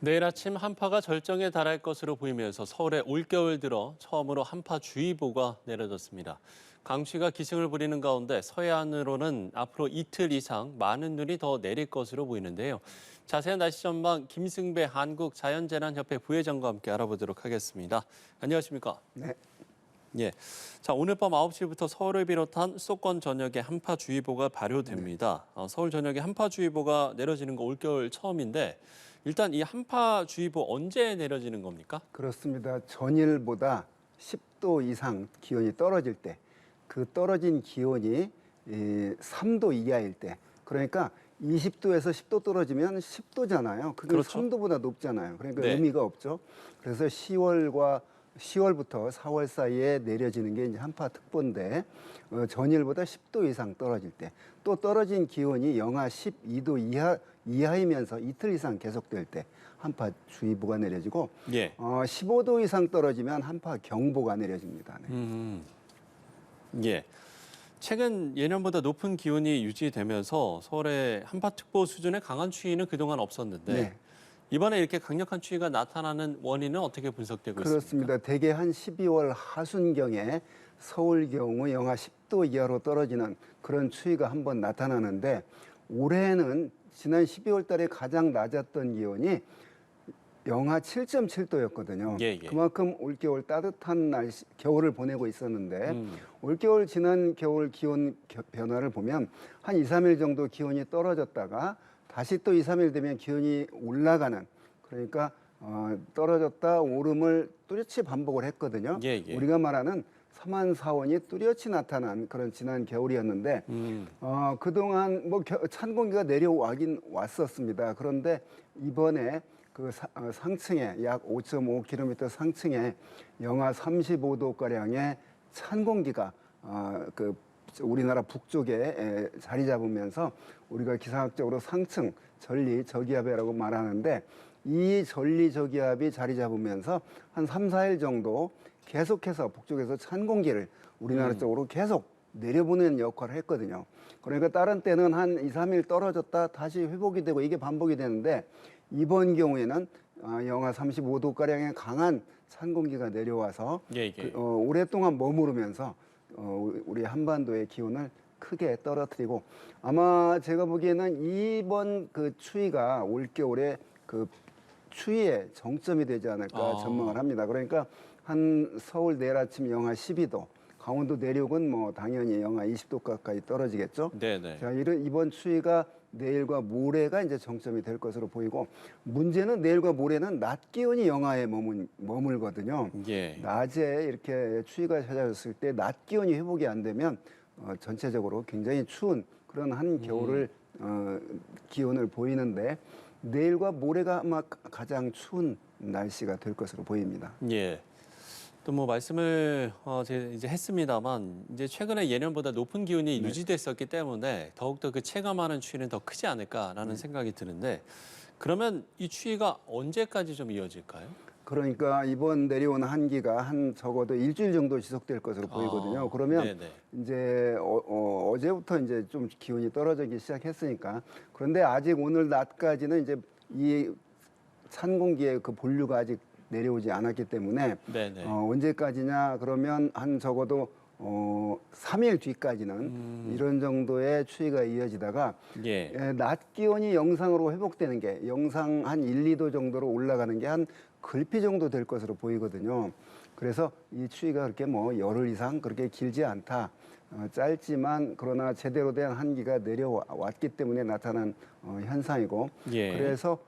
내일 아침 한파가 절정에 달할 것으로 보이면서 서울에 올겨울 들어 처음으로 한파주의보가 내려졌습니다. 강추위가 기승을 부리는 가운데 서해안으로는 앞으로 이틀 이상 많은 눈이 더 내릴 것으로 보이는데요. 자세한 날씨 전망 김승배 한국자연재난협회 부회장과 함께 알아보도록 하겠습니다. 안녕하십니까? 네. 예. 자, 오늘 밤 9시부터 서울을 비롯한 수도권 전역에 한파주의보가 발효됩니다. 서울 전역에 한파주의보가 내려지는 거 올겨울 처음인데 일단 이 한파주의보 언제 내려지는 겁니까? 그렇습니다. 전일보다 10도 이상 기온이 떨어질 때, 그 떨어진 기온이 3도 이하일 때, 그러니까 20도에서 10도 떨어지면 10도잖아요. 그게 그렇죠. 3도보다 높잖아요. 그러니까 네. 의미가 없죠. 그래서 10월부터 4월 사이에 내려지는 게 이제 한파특보인데, 전일보다 10도 이상 떨어질 때, 또 떨어진 기온이 영하 12도 이하이면서 이틀 이상 계속될 때 한파주의보가 내려지고, 예. 15도 이상 떨어지면 한파경보가 내려집니다. 네. 예. 최근 예년보다 높은 기온이 유지되면서 서울의 한파특보 수준의 강한 추위는 그동안 없었는데 네. 이번에 이렇게 강력한 추위가 나타나는 원인은 어떻게 분석되고 있습니까? 그렇습니다. 대개 한 12월 하순경에 서울 경우 영하 10도 이하로 떨어지는 그런 추위가 한번 나타나는데, 올해는 지난 12월 달에 가장 낮았던 기온이 영하 7.7도였거든요. 예, 예. 그만큼 올겨울 따뜻한 날씨, 겨울을 보내고 있었는데 올겨울 지난 겨울 기온 변화를 보면 한 2, 3일 정도 기온이 떨어졌다가 다시 또 2, 3일 되면 기온이 올라가는, 그러니까 떨어졌다 오름을 뚜렷이 반복을 했거든요. 예, 예. 우리가 말하는 사만사원이 뚜렷이 나타난 그런 지난 겨울이었는데 그동안 뭐 찬 공기가 내려와긴 왔었습니다. 그런데 이번에 그 상층에 약 5.5km 상층에 영하 35도 가량의 찬 공기가 그 우리나라 북쪽에 자리 잡으면서 우리가 기상학적으로 상층 전리 저기압이라고 말하는데, 이 전리 저기압이 자리 잡으면서 한 3, 4일 정도 계속해서 북쪽에서 찬 공기를 우리나라 쪽으로 계속 내려보내는 역할을 했거든요. 그러니까 다른 때는 한 2, 3일 떨어졌다 다시 회복이 되고 이게 반복이 되는데, 이번 경우에는 영하 35도가량의 강한 찬 공기가 내려와서 예, 예. 오랫동안 머무르면서 우리 한반도의 기온을 크게 떨어뜨리고, 아마 제가 보기에는 이번 그 추위가 올겨울에 그 추위의 정점이 되지 않을까 전망을 합니다. 그러니까 한 서울 내일 아침 영하 12도, 강원도 내륙은 뭐 당연히 영하 20도 가까이 떨어지겠죠. 네네. 자, 이번 추위가 내일과 모레가 이제 정점이 될 것으로 보이고, 문제는 내일과 모레는 낮 기온이 영하에 머물거든요. 예. 낮에 이렇게 추위가 찾아졌을 때 낮 기온이 회복이 안 되면 전체적으로 굉장히 추운 그런 한 겨울을 기온을 보이는데, 내일과 모레가 아마 가장 추운 날씨가 될 것으로 보입니다. 예. 또 뭐 말씀을 이제 했습니다만 이제 최근에 예년보다 높은 기온이 유지됐었기 때문에 더욱더 그 체감하는 추위는 더 크지 않을까라는 생각이 드는데, 그러면 이 추위가 언제까지 좀 이어질까요? 그러니까 이번 내려온 한기가 한 적어도 일주일 정도 지속될 것으로 보이거든요. 그러면 네네. 이제 어제부터 이제 좀 기온이 떨어지기 시작했으니까, 그런데 아직 오늘 낮까지는 이제 이 찬 공기의 그 본류가 아직 내려오지 않았기 때문에 네네. 언제까지냐 그러면 한 적어도 3일 뒤까지는 이런 정도의 추위가 이어지다가 예. 낮 기온이 영상으로 회복되는 게 영상 한 1, 2도 정도로 올라가는 게 한 글피 정도 될 것으로 보이거든요. 그래서 이 추위가 그렇게 뭐 열흘 이상 그렇게 길지 않다. 짧지만 그러나 제대로 된 한기가 내려왔기 때문에 나타난 현상이고, 예. 그래서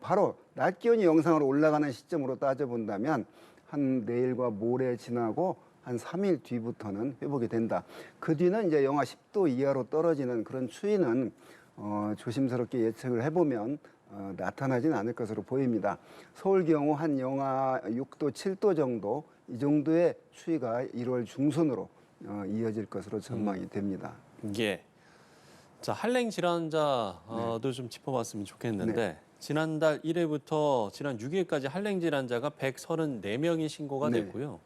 바로 낮 기온이 영상으로 올라가는 시점으로 따져본다면 한 내일과 모레 지나고 한 3일 뒤부터는 회복이 된다. 그 뒤는 이제 영하 10도 이하로 떨어지는 그런 추위는 조심스럽게 예측을 해보면 나타나진 않을 것으로 보입니다. 서울 경우 한 영하 6도, 7도 정도, 이 정도의 추위가 1월 중순으로 이어질 것으로 전망이 됩니다. 예. 자, 한랭 질환자도 좀 짚어봤으면 좋겠는데 네. 지난달 1일부터 지난 6일까지 한랭 질환자가 134명이 신고가 네. 됐고요.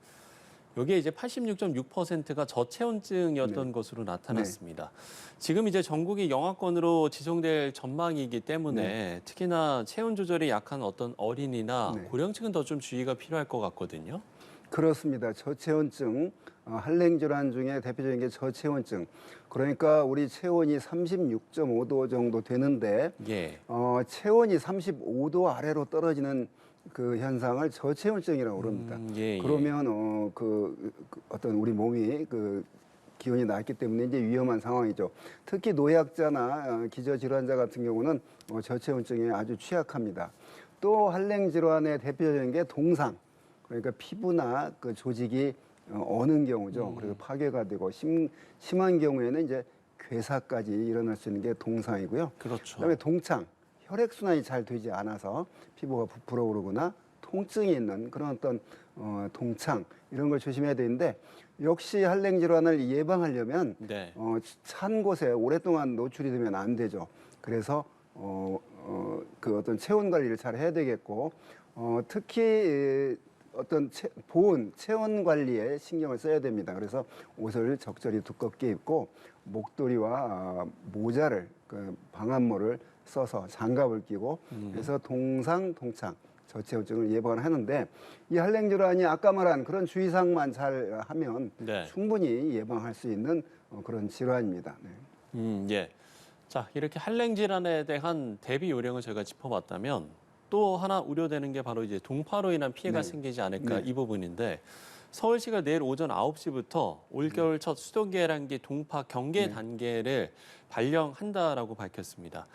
여기에 이제 86.6%가 저체온증이었던 네. 것으로 나타났습니다. 지금 이제 전국이 영하권으로 지속될 전망이기 때문에 특히나 체온 조절이 약한 어떤 어린이나 네. 고령층은 더 좀 주의가 필요할 것 같거든요. 그렇습니다. 저체온증, 한랭 질환 중에 대표적인 게 저체온증. 그러니까 우리 체온이 36.5도 정도 되는데 예. 체온이 35도 아래로 떨어지는 그 현상을 저체온증이라고 그럽니다. 예, 예. 그러면 어떤 우리 몸이 그 기온이 낮기 때문에 이제 위험한 상황이죠. 특히 노약자나 기저질환자 같은 경우는 저체온증에 아주 취약합니다. 또 한랭 질환의 대표적인 게 동상. 그러니까 피부나 그 조직이 어는 경우죠. 그래서 파괴가 되고 심한 경우에는 이제 괴사까지 일어날 수 있는 게 동상이고요. 그렇죠. 그다음에 동창, 혈액순환이 잘 되지 않아서 피부가 부풀어 오르거나 통증이 있는 그런 어떤 동창 이런 걸 조심해야 되는데 역시 한랭 질환을 예방하려면 네. 찬 곳에 오랫동안 노출이 되면 안 되죠. 그래서 그 어떤 체온 관리를 잘 해야 되겠고 특히 어떤 보온, 체온 관리에 신경을 써야 됩니다. 그래서 옷을 적절히 두껍게 입고 목도리와 모자를 그 방한모를 써서 장갑을 끼고 그래서 동상, 동창, 저체온증을 예방을 하는데 이 한랭 질환이 아까 말한 그런 주의사항만 잘 하면 네. 충분히 예방할 수 있는 그런 질환입니다. 네. 예. 자, 이렇게 한랭 질환에 대한 대비 요령을 저희가 짚어봤다면 또 하나 우려되는 게 바로 이제 동파로 인한 피해가 네. 생기지 않을까 네. 이 부분인데 서울시가 내일 오전 9시부터 올겨울 첫 수도 계량기 동파 경계 단계를 발령한다라고 밝혔습니다.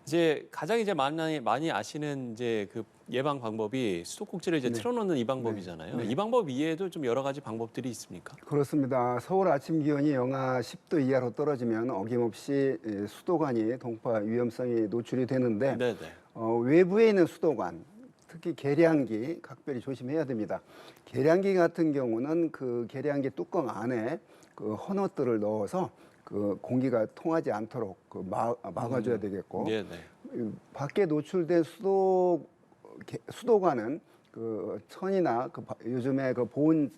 이제 가장 이제 많이 아시는 이제 그 예방 방법이 수도꼭지를 이제 틀어놓는 이 방법이잖아요. 네. 이 방법 이외에도 좀 여러 가지 방법들이 있습니까? 그렇습니다. 서울 아침 기온이 영하 10도 이하로 떨어지면 어김없이 수도관이 동파 위험성이 노출이 되는데 네네. 외부에 있는 수도관, 특히 계량기 각별히 조심해야 됩니다. 계량기 같은 경우는 그 계량기 뚜껑 안에 그 헌옷들을 넣어서 그 공기가 통하지 않도록 그 막아줘야 되겠고 네네. 밖에 노출된 수도관은 그 천이나 요즘에 그 보온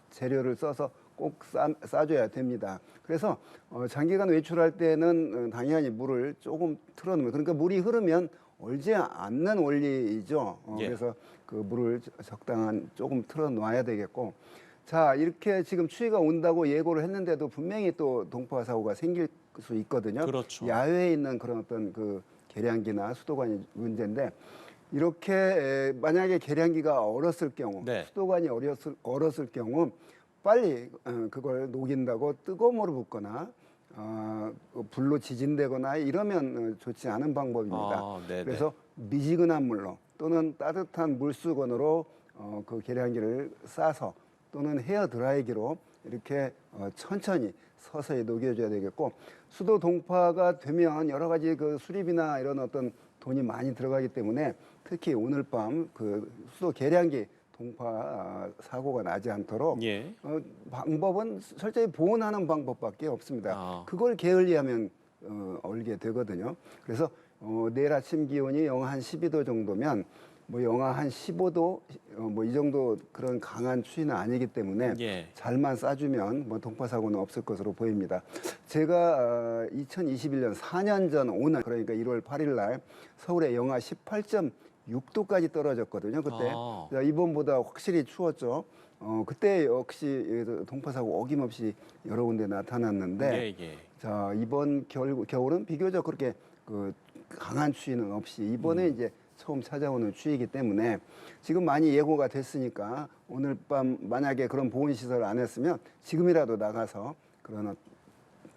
재료를 써서 꼭 싸줘야 됩니다. 그래서 장기간 외출할 때는 당연히 물을 조금 틀어놓으면 그러니까 물이 흐르면 얼지 않는 원리이죠. 예. 그래서 그 물을 적당한 조금 틀어놔야 되겠고 자 이렇게 지금 추위가 온다고 예고를 했는데도 분명히 또 동파 사고가 생길 수 있거든요. 그렇죠. 야외에 있는 그런 어떤 그 계량기나 수도관이 문제인데 이렇게 만약에 계량기가 얼었을 경우 네. 수도관이 얼었을 경우 빨리 그걸 녹인다고 뜨거운 물을 붓거나 불로 지진되거나 이러면 좋지 않은 방법입니다. 네네. 그래서 미지근한 물로 또는 따뜻한 물수건으로 그 계량기를 싸서 또는 헤어 드라이기로 이렇게 천천히 서서히 녹여줘야 되겠고 수도 동파가 되면 여러 가지 그 수리비나 이런 어떤 돈이 많이 들어가기 때문에 특히 오늘 밤 그 수도 계량기 동파 사고가 나지 않도록 예. 방법은 철저히 보온하는 방법밖에 없습니다. 그걸 게을리하면 얼게 되거든요. 그래서 내일 아침 기온이 영하 한 12도 정도면 뭐 영하 한 15도 뭐 이 정도 그런 강한 추위는 아니기 때문에 예. 잘만 싸주면 뭐 동파 사고는 없을 것으로 보입니다. 제가 2021년 4년 전 오늘 그러니까 1월 8일 날 서울에 영하 18.6도까지 떨어졌거든요. 그때 이번보다 확실히 추웠죠. 그때 역시 동파 사고 어김없이 여러 군데 나타났는데 자 이번 겨울은 비교적 그렇게 그 강한 추위는 없이 이번에 이제 처음 찾아오는 추위이기 때문에 지금 많이 예고가 됐으니까 오늘 밤 만약에 그런 보온 시설을 안 했으면 지금이라도 나가서 그런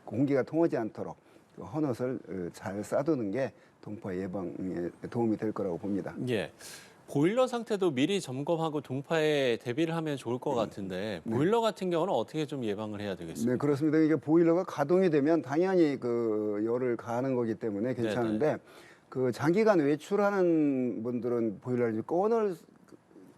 공기가 통하지 않도록 그 헌옷을 잘 싸두는 게 동파 예방에 도움이 될 거라고 봅니다. 예. 보일러 상태도 미리 점검하고 동파에 대비를 하면 좋을 것 같은데 보일러 같은 경우는 어떻게 좀 예방을 해야 되겠습니까? 네, 그렇습니다. 이게 보일러가 가동이 되면 당연히 그 열을 가하는 거기 때문에 괜찮은데 그 장기간 외출하는 분들은 보일러를 꺼놓을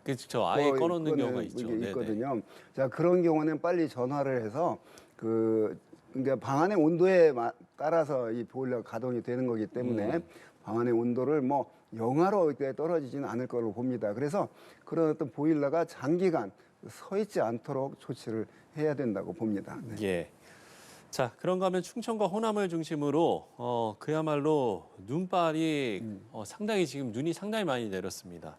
그렇죠. 아예 꺼놓는 경우가 있죠. 있거든요. 자 그런 경우는 빨리 전화를 해서 그러니까 방 안의 온도에 따라서 이 보일러가 가동이 되는 거기 때문에 방 안의 온도를 뭐 영하로 떨어지지는 않을 거로 봅니다. 그래서 그런 어떤 보일러가 장기간 서 있지 않도록 조치를 해야 된다고 봅니다. 네. 예. 자, 그런가 하면 충청과 호남을 중심으로 그야말로 눈발이 상당히 지금 눈이 상당히 많이 내렸습니다.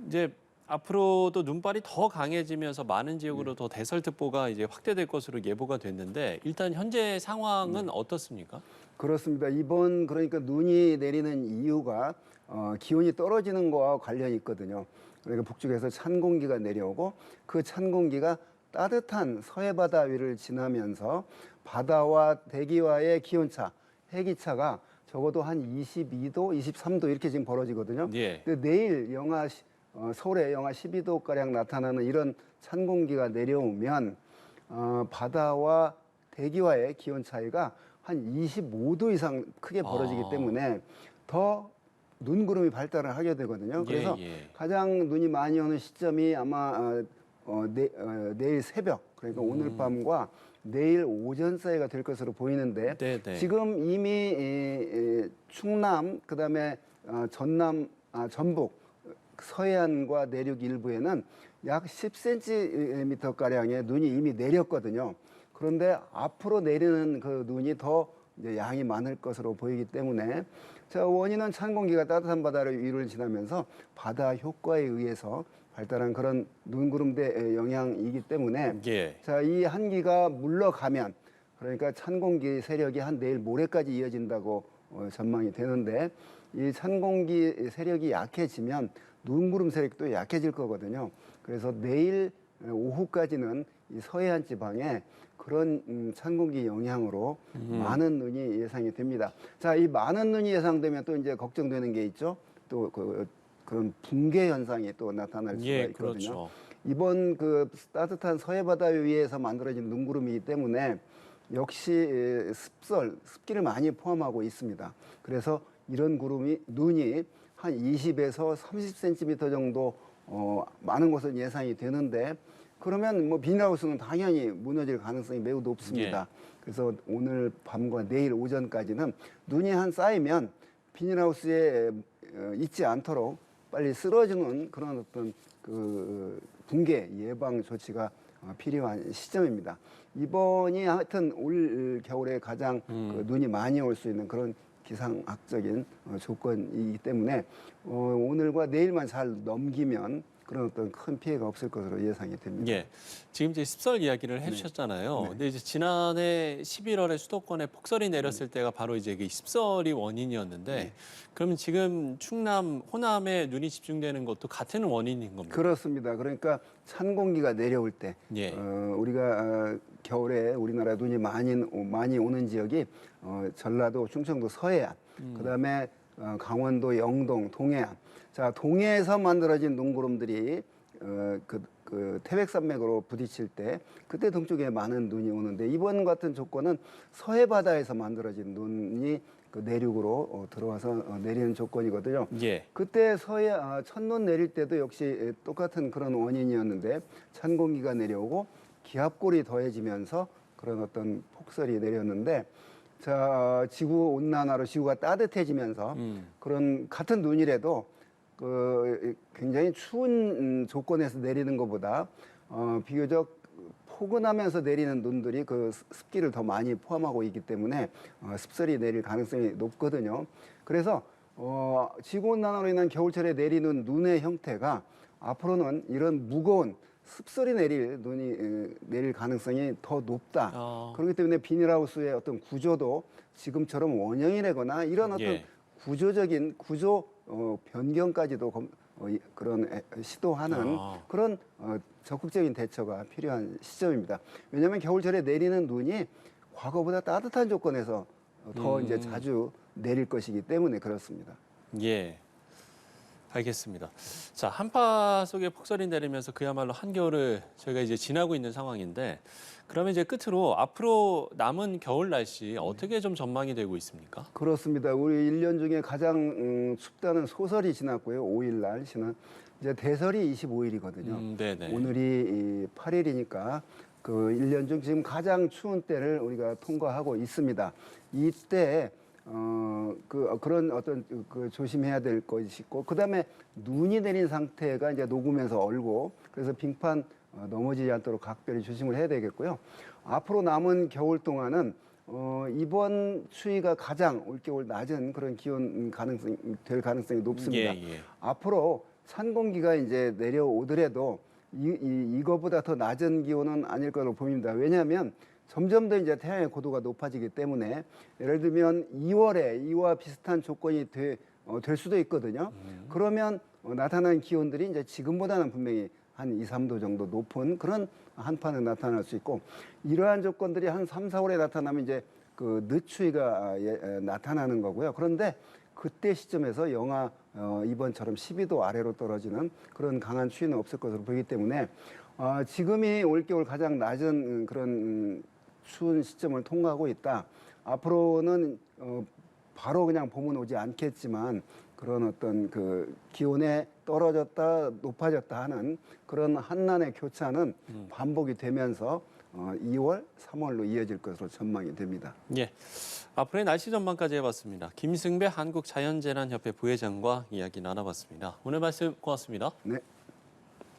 이제 앞으로도 눈발이 더 강해지면서 많은 지역으로 더 대설특보가 이제 확대될 것으로 예보가 됐는데 일단 현재 상황은 어떻습니까? 그렇습니다. 이번 그러니까 눈이 내리는 이유가 기온이 떨어지는 거와 관련이 있거든요. 그러니까 북쪽에서 찬 공기가 내려오고 그 찬 공기가 따뜻한 서해 바다 위를 지나면서 바다와 대기와의 기온차, 해기차가 적어도 한 22도, 23도 이렇게 지금 벌어지거든요. 예. 근데 내일 서울에 영하 12도 가량 나타나는 이런 찬 공기가 내려오면 바다와 대기와의 기온 차이가 한 25도 이상 크게 벌어지기 때문에 더 눈구름이 발달을 하게 되거든요. 그래서 가장 눈이 많이 오는 시점이 아마 내일 새벽, 그러니까 오늘 밤과 내일 오전 사이가 될 것으로 보이는데 지금 이미 충남, 그다음에 전남, 전북, 서해안과 내륙 일부에는 약 10cm 가량의 눈이 이미 내렸거든요. 그런데 앞으로 내리는 그 눈이 더 이제 양이 많을 것으로 보이기 때문에 자, 원인은 찬 공기가 따뜻한 바다를 위를 지나면서 바다 효과에 의해서 발달한 그런 눈구름대 영향이기 때문에 자, 이 한기가 물러가면 그러니까 찬 공기 세력이 한 내일 모레까지 이어진다고 전망이 되는데 이 찬 공기 세력이 약해지면 눈구름 세력도 약해질 거거든요. 그래서 내일 오후까지는 이 서해안 지방에 그런 찬 공기 영향으로 많은 눈이 예상이 됩니다. 자, 이 많은 눈이 예상되면 또 이제 걱정되는 게 있죠. 또 그런 붕괴 현상이 또 나타날 수가 있거든요. 그렇죠. 이번 그 따뜻한 서해 바다 위에서 만들어진 눈구름이기 때문에 역시 습기를 많이 포함하고 있습니다. 그래서 이런 눈이 한 20에서 30cm 정도 많은 것은 예상이 되는데 그러면 뭐 비닐하우스는 당연히 무너질 가능성이 매우 높습니다. 그래서 오늘 밤과 내일 오전까지는 눈이 한 쌓이면 비닐하우스에 있지 않도록 빨리 쓰러지는 그런 어떤 그 붕괴 예방 조치가 필요한 시점입니다. 이번이 하여튼 올 겨울에 가장 그 눈이 많이 올 수 있는 그런 기상학적인 조건이기 때문에 오늘과 내일만 잘 넘기면 그런 어떤 큰 피해가 없을 것으로 예상이 됩니다. 예. 지금 이제 습설 이야기를 해주셨잖아요. 근데 이제 지난해 11월에 수도권에 폭설이 내렸을 때가 바로 이제 그 습설이 원인이었는데 그러면 지금 충남, 호남에 눈이 집중되는 것도 같은 원인인 겁니까? 그렇습니다. 그러니까 찬 공기가 내려올 때 우리가 겨울에 우리나라 눈이 많이 오는 지역이 전라도, 충청도 서해안, 그다음에 강원도, 영동, 동해안. 자, 동해에서 만들어진 눈구름들이 그 태백산맥으로 부딪힐 때 그때 동쪽에 많은 눈이 오는데 이번 같은 조건은 서해 바다에서 만들어진 눈이 그 내륙으로 들어와서 내리는 조건이거든요. 그때 첫눈 내릴 때도 역시 똑같은 그런 원인이었는데 찬 공기가 내려오고 기압골이 더해지면서 그런 어떤 폭설이 내렸는데 자, 지구 온난화로 지구가 따뜻해지면서 그런 같은 눈이라도 굉장히 추운 조건에서 내리는 것보다 비교적 포근하면서 내리는 눈들이 그 습기를 더 많이 포함하고 있기 때문에 습설이 내릴 가능성이 높거든요. 그래서 지구온난화로 인한 겨울철에 내리는 눈의 형태가 앞으로는 이런 무거운 습설이 내릴 가능성이 더 높다. 그렇기 때문에 비닐하우스의 어떤 구조도 지금처럼 원형이라거나 이런 어떤 구조적인 구조 변경까지도 그런 시도하는 그런 적극적인 대처가 필요한 시점입니다. 왜냐하면 겨울철에 내리는 눈이 과거보다 따뜻한 조건에서 더 이제 자주 내릴 것이기 때문에 그렇습니다. 알겠습니다. 자, 한파 속에 폭설이 내리면서 그야말로 한겨울을 저희가 이제 지나고 있는 상황인데 그러면 이제 끝으로 앞으로 남은 겨울 날씨 어떻게 좀 전망이 되고 있습니까? 그렇습니다. 우리 1년 중에 가장 춥다는 소설이 지났고요. 5일 날씨는 이제 대설이 25일이거든요. 오늘이 8일이니까 그 1년 중 지금 가장 추운 때를 우리가 통과하고 있습니다. 이때 그런 어떤 조심해야 될 것이 있고, 그다음에 눈이 내린 상태가 이제 녹으면서 얼고, 그래서 빙판 넘어지지 않도록 각별히 조심을 해야 되겠고요. 앞으로 남은 겨울 동안은 이번 추위가 가장 올겨울 낮은 그런 기온 될 가능성이 높습니다. 예. 앞으로 찬 공기가 이제 내려오더라도 이거보다 더 낮은 기온은 아닐 거로 보입니다. 왜냐하면 점점 더 이제 태양의 고도가 높아지기 때문에, 예를 들면 2월에 이와 비슷한 조건이 될 수도 있거든요. 그러면 나타나는 기온들이 이제 지금보다는 분명히 한 2, 3도 정도 높은 그런 한파는 나타날 수 있고, 이러한 조건들이 한 3, 4월에 나타나면 이제 그 늦추위가 나타나는 거고요. 그런데 그때 시점에서 영하 이번처럼 12도 아래로 떨어지는 그런 강한 추위는 없을 것으로 보이기 때문에 지금이 올겨울 가장 낮은 그런 추운 시점을 통과하고 있다. 앞으로는 바로 그냥 봄은 오지 않겠지만 그런 어떤 그 기온에 떨어졌다 높아졌다 하는 그런 한난의 교차는 반복이 되면서 2월, 3월로 이어질 것으로 전망이 됩니다. 예. 앞으로의 날씨 전망까지 해봤습니다. 김승배 한국자연재난협회 부회장과 이야기 나눠봤습니다. 오늘 말씀 고맙습니다. 네.